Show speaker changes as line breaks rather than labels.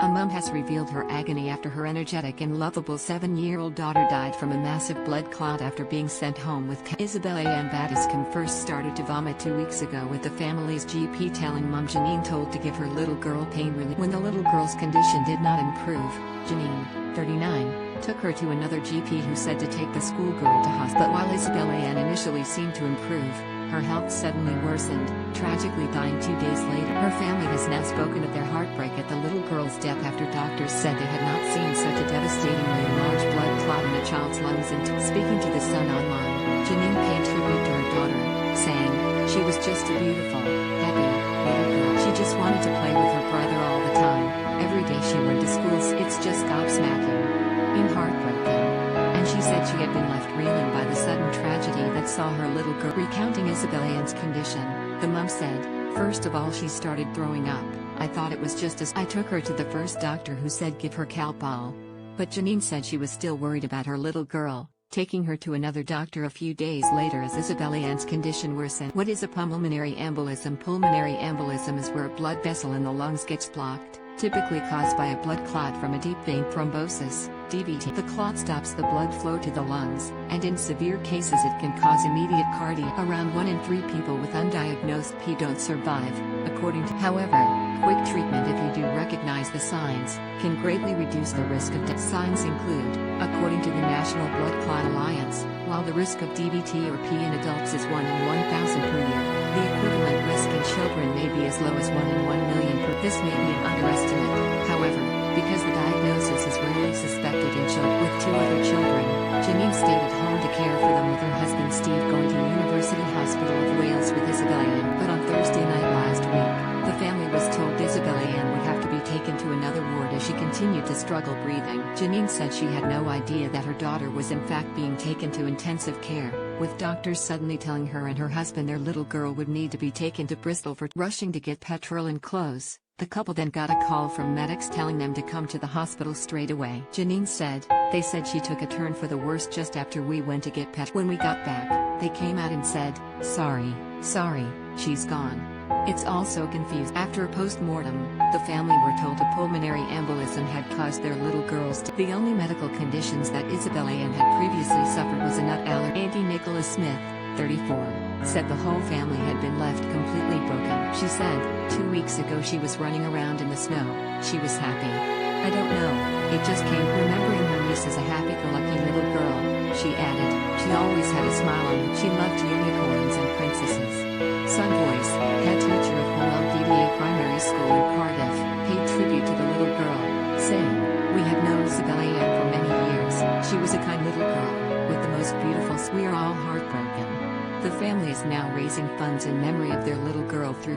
A mom has revealed her agony after her energetic and lovable 7-year-old daughter died from a massive blood clot after being sent home with Isabellaann Battiscombe first started to vomit 2 weeks ago, with the family's GP telling mom Janine told to give her little girl pain relief. When the little girl's condition did not improve, Janine, 39, took her to another GP who said to take the schoolgirl to hospital. But while Isabellaann initially seemed to improve, her health suddenly worsened, tragically dying 2 days later. Her family has now spoken of their heartbreak at the little girl's death after doctors said they had not seen such a devastatingly large blood clot in a child's lungs. And speaking to The Sun online, Janine paid tribute to her daughter, saying, "She was just a beautiful, happy, little girl. She just wanted to play with her brother all the time. Every day she went to school. It's just gobsmacking. I'm heartbroken." And she said she had been left reeling by the sudden tragedy that saw her little girl. Recounting Isabellaann's condition, the mom said, "First of all, she started throwing up. I thought it was just as I took her to the first doctor who said give her Calpol." But Janine said she was still worried about her little girl, taking her to another doctor a few days later as Isabellaann's condition worsened. What is a pulmonary embolism? Pulmonary embolism is where a blood vessel in the lungs gets blocked, typically caused by a blood clot from a deep vein thrombosis, DVT. The clot stops the blood flow to the lungs, and in severe cases it can cause immediate cardiac. Around 1 in 3 people with undiagnosed P don't survive, according to. However, quick treatment, if you do recognize the signs, can greatly reduce the risk of death. Signs include, according to the National Blood Clot Alliance, while the risk of DVT or P in adults is 1 in 1,000 per year, the equivalent risk in children may be as low as 1 in 1 million per. This may be an underestimate, however, because the diagnosis is rarely suspected in children. With 2 other children, Janine stayed at home to care for them with her husband Steve going to University Hospital of Wales with Isabellaann. But on Thursday night last week, the family was told Isabellaann would have to be taken to another ward as she continued to struggle breathing. Janine said she had no idea that her daughter was in fact being taken to intensive care, with doctors suddenly telling her and her husband their little girl would need to be taken to Bristol for rushing to get petrol and clothes. The couple then got a call from medics telling them to come to the hospital straight away. Janine said, "They said she took a turn for the worse just after we went to get petrol. When we got back, they came out and said, sorry, she's gone." It's all so confused. After a post-mortem, the family were told a pulmonary embolism had caused their little girl's death. The only medical conditions that Isabellaann had previously suffered was a nut allergy. Auntie Nicholas Smith, 34, said the whole family had been left completely broken. She said, 2 weeks ago she was running around in the snow. She was happy. I don't know, it just came. Remembering her niece as a happy-go-lucky little girl, she added, she always had a smile on her. She loved unicorns and princesses. Sun Voice, head teacher of Home Primary School in Cardiff, paid tribute to the little girl, saying, "We have known Isabellaann for many years. She was a kind little girl, with the most beautiful. We are all heartbroken." The family is now raising funds in memory of their little girl through